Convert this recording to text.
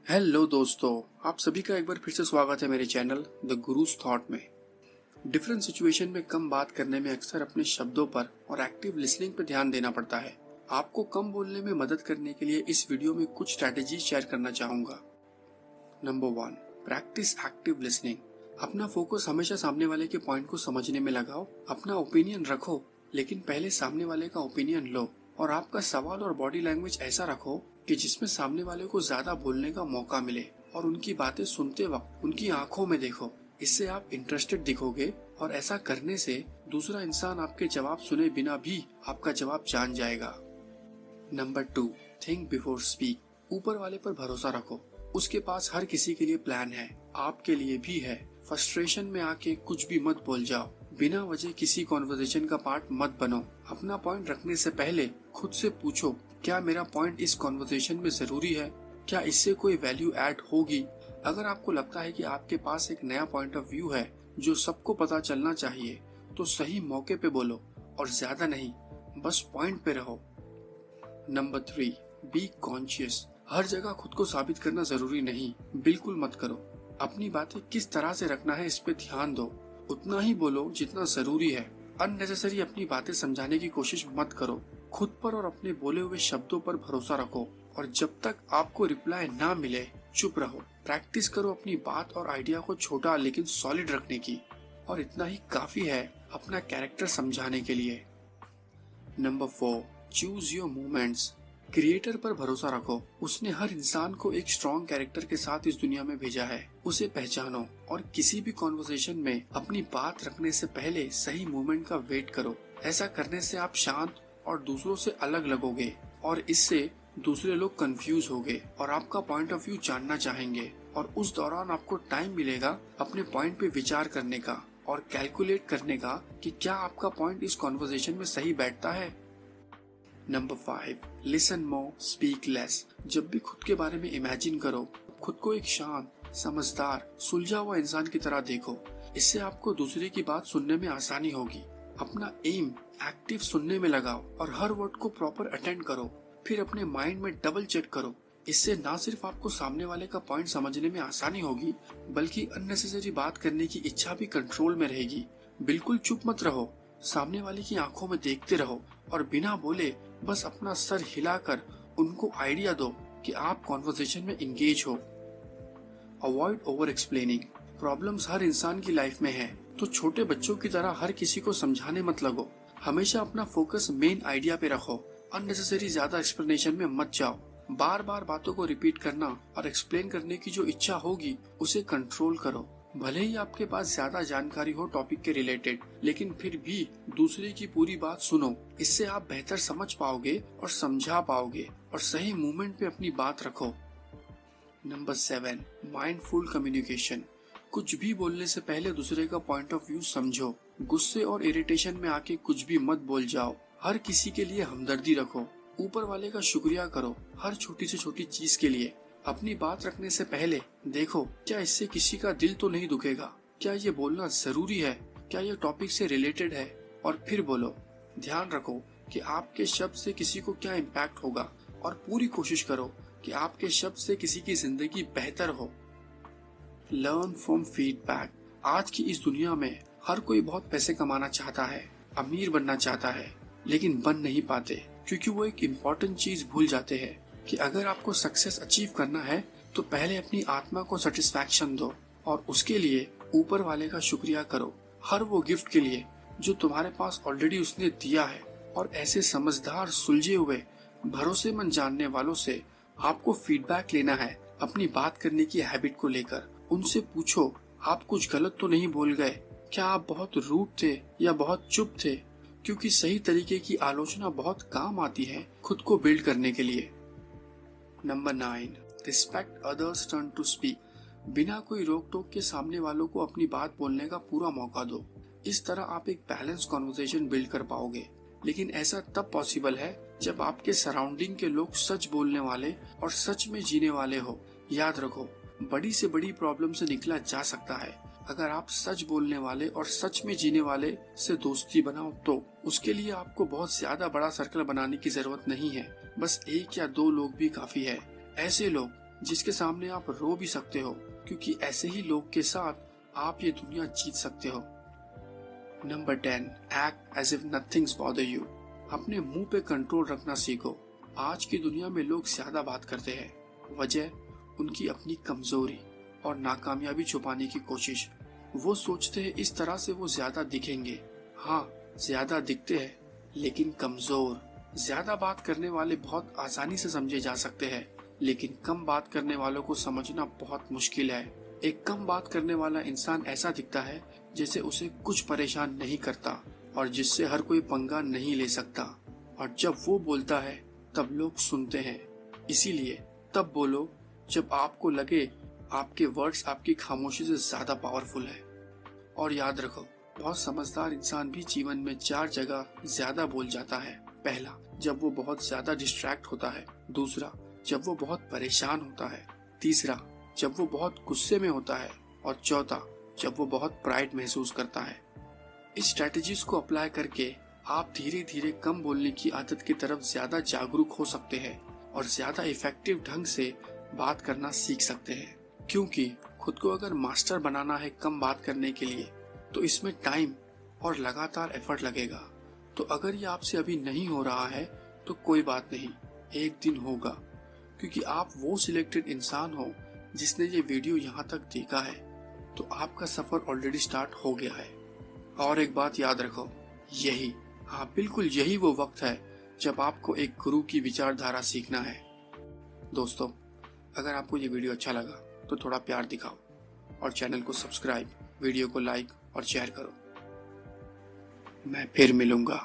Hello दोस्तों, आप सभी का एक बार फिर से स्वागत है मेरे चैनल द गुरुज थॉट में। डिफरेंट सिचुएशन में कम बात करने में अक्सर अपने शब्दों पर और एक्टिव लिसनिंग पर ध्यान देना पड़ता है। आपको कम बोलने में मदद करने के लिए इस वीडियो में कुछ स्ट्रैटेजी शेयर करना चाहूंगा। Number 1, practice active listening. अपना फोकस हमेशा सामने वाले के पॉइंट को समझने में लगाओ। अपना ओपिनियन रखो, लेकिन पहले सामने वाले का ओपिनियन लो और आपका सवाल और बॉडी लैंग्वेज ऐसा रखो कि जिसमें सामने वाले को ज्यादा बोलने का मौका मिले और उनकी बातें सुनते वक्त उनकी आंखों में देखो। इससे आप इंटरेस्टेड दिखोगे और ऐसा करने से दूसरा इंसान आपके जवाब सुने बिना भी आपका जवाब जान जाएगा। Number 2, think before speak. ऊपर वाले पर भरोसा रखो। उसके पास हर किसी के लिए प्लान है, आपके लिए भी है। फ्रस्ट्रेशन में आके कुछ भी मत बोल जाओ। बिना वजह किसी कॉन्वर्सेशन का पार्ट मत बनो। अपना पॉइंट रखने से पहले खुद से पूछो, क्या मेरा पॉइंट इस कॉन्वर्सेशन में जरूरी है? क्या इससे कोई वैल्यू ऐड होगी? अगर आपको लगता है कि आपके पास एक नया पॉइंट ऑफ व्यू है जो सबको पता चलना चाहिए, तो सही मौके पे बोलो और ज्यादा नहीं, बस पॉइंट पे रहो। Number 3, be conscious. हर जगह खुद को साबित करना जरूरी नहीं, बिल्कुल मत करो। अपनी बातें किस तरह से रखना है इस पे ध्यान दो। उतना ही बोलो जितना जरूरी है। अननेसेसरी अपनी बातें समझाने की कोशिश मत करो। खुद पर और अपने बोले हुए शब्दों पर भरोसा रखो और जब तक आपको रिप्लाई ना मिले चुप रहो। प्रैक्टिस करो अपनी बात और आइडिया को छोटा लेकिन सॉलिड रखने की, और इतना ही काफी है अपना कैरेक्टर समझाने के लिए। Number 4, choose your moments. Creator पर भरोसा रखो। उसने हर इंसान को एक स्ट्रॉन्ग कैरेक्टर के साथ इस दुनिया में भेजा है। उसे पहचानो और किसी भी कॉन्वर्सेशन में अपनी बात रखने से पहले सही मोमेंट का वेट करो। ऐसा करने से आप शांत और दूसरों से अलग लगोगे और इससे दूसरे लोग कंफ्यूज होंगे और आपका पॉइंट ऑफ व्यू जानना चाहेंगे, और उस दौरान आपको टाइम मिलेगा अपने पॉइंट पे विचार करने का और कैलकुलेट करने का कि क्या आपका पॉइंट इस कॉन्वर्सेशन में सही बैठता है। Number 5, listen more speak less. जब भी खुद के बारे में इमेजिन करो, खुद को एक शांत, समझदार, सुलझा हुआ इंसान की तरह देखो। इससे आपको दूसरे की बात सुनने में आसानी होगी। अपना एम एक्टिव सुनने में लगाओ और हर वर्ड को प्रॉपर अटेंड करो। फिर अपने माइंड में डबल चेक करो। इससे ना सिर्फ आपको सामने वाले का पॉइंट समझने में आसानी होगी, बल्कि अननेसेसरी बात करने की इच्छा भी कंट्रोल में रहेगी। बिल्कुल चुप मत रहो, सामने वाले की आंखों में देखते रहो और बिना बोले बस अपना सर हिलाकर उनको आइडिया दो कि आप कॉन्वर्सेशन में इंगेज हो। Avoid over explaining. प्रॉब्लम्स हर इंसान की लाइफ में है, तो छोटे बच्चों की तरह हर किसी को समझाने मत लगो। हमेशा अपना फोकस मेन आइडिया पे रखो। अननेसेसरी ज्यादा एक्सप्लेनेशन में मत जाओ। बार बार बातों को रिपीट करना और एक्सप्लेन करने की जो इच्छा होगी उसे कंट्रोल करो। भले ही आपके पास ज्यादा जानकारी हो टॉपिक के रिलेटेड, लेकिन फिर भी दूसरे की पूरी बात सुनो। इससे आप बेहतर समझ पाओगे और समझा पाओगे और सही मूवमेंट पे अपनी बात रखो। Number 7, mindful communication. कुछ भी बोलने से पहले दूसरे का पॉइंट ऑफ व्यू समझो। गुस्से और इरिटेशन में आके कुछ भी मत बोल जाओ। हर किसी के लिए हमदर्दी रखो। ऊपर वाले का शुक्रिया करो हर छोटी से छोटी चीज के लिए। अपनी बात रखने से पहले देखो, क्या इससे किसी का दिल तो नहीं दुखेगा? क्या ये बोलना जरूरी है? क्या ये टॉपिक से रिलेटेड है? और फिर बोलो। ध्यान रखो कि आपके शब्द से किसी को क्या इम्पैक्ट होगा और पूरी कोशिश करो कि आपके शब्द से किसी की जिंदगी बेहतर हो। Learn from feedback. आज की इस दुनिया में हर कोई बहुत पैसे कमाना चाहता है, अमीर बनना चाहता है, लेकिन बन नहीं पाते क्योंकि वो एक इम्पोर्टेंट चीज भूल जाते हैं कि अगर आपको सक्सेस अचीव करना है तो पहले अपनी आत्मा को सेटिस्फैक्शन दो और उसके लिए ऊपर वाले का शुक्रिया करो हर वो गिफ्ट के लिए जो तुम्हारे पास ऑलरेडी उसने दिया है। और ऐसे समझदार, सुलझे हुए, भरोसेमंद जानने वालों से आपको फीडबैक लेना है अपनी बात करने की हैबिट को लेकर। उनसे पूछो, आप कुछ गलत तो नहीं बोल गए? क्या आप बहुत रूड थे या बहुत चुप थे? क्योंकि सही तरीके की आलोचना बहुत काम आती है खुद को बिल्ड करने के लिए। Number 9, respect others turn to speak. बिना कोई रोक टोक के सामने वालों को अपनी बात बोलने का पूरा मौका दो। इस तरह आप एक बैलेंस कॉन्वर्सेशन बिल्ड कर पाओगे। लेकिन ऐसा तब पॉसिबल है जब आपके सराउंडिंग के लोग सच बोलने वाले और सच में जीने वाले हो। याद रखो, बड़ी से बड़ी प्रॉब्लम से निकला जा सकता है अगर आप सच बोलने वाले और सच में जीने वाले से दोस्ती बनाओ। तो उसके लिए आपको बहुत ज्यादा बड़ा सर्कल बनाने की जरूरत नहीं है, बस 1 या 2 लोग भी काफी है। ऐसे लोग जिसके सामने आप रो भी सकते हो, क्योंकि ऐसे ही लोग के साथ आप ये दुनिया जीत सकते हो। Number 10, act as if nothings bother you. अपने मुंह पे कंट्रोल रखना सीखो। आज की दुनिया में लोग ज्यादा बात करते हैं, वजह उनकी अपनी कमजोरी और नाकामयाबी छुपाने की कोशिश। वो सोचते हैं इस तरह से वो ज्यादा दिखेंगे। हाँ, ज्यादा दिखते हैं लेकिन कमजोर। ज्यादा बात करने वाले बहुत आसानी से समझे जा सकते हैं, लेकिन कम बात करने वालों को समझना बहुत मुश्किल है। एक कम बात करने वाला इंसान ऐसा दिखता है जैसे उसे कुछ परेशान नहीं करता और जिससे हर कोई पंगा नहीं ले सकता, और जब वो बोलता है तब लोग सुनते हैं। इसीलिए तब बोलो जब आपको लगे आपके वर्ड्स आपकी खामोशी से ज्यादा पावरफुल है। और याद रखो, बहुत समझदार इंसान भी जीवन में 4 जगह ज्यादा बोल जाता है। पहला, जब वो बहुत ज्यादा डिस्ट्रैक्ट होता है। दूसरा, जब वो बहुत परेशान होता है। तीसरा, जब वो बहुत गुस्से में होता है। और चौथा, जब वो बहुत प्राइड महसूस करता है। इस स्ट्रेटजीज को अप्लाई करके आप धीरे धीरे कम बोलने की आदत की तरफ ज्यादा जागरूक हो सकते हैं और ज्यादा इफेक्टिव ढंग से बात करना सीख सकते हैं। क्योंकि खुद को अगर मास्टर बनाना है कम बात करने के लिए, तो इसमें टाइम और लगातार एफर्ट लगेगा। तो अगर ये आपसे अभी नहीं हो रहा है तो कोई बात नहीं, एक दिन होगा, क्योंकि आप वो सिलेक्टेड इंसान हो जिसने ये वीडियो यहाँ तक देखा है। तो आपका सफर ऑलरेडी स्टार्ट हो गया है। और एक बात याद रखो, यही, हाँ बिल्कुल यही वो वक्त है जब आपको एक गुरु की विचारधारा सीखना है। दोस्तों, अगर आपको ये वीडियो अच्छा लगा तो थोड़ा प्यार दिखाओ और चैनल को सब्सक्राइब, वीडियो को लाइक और शेयर करो। मैं फिर मिलूंगा।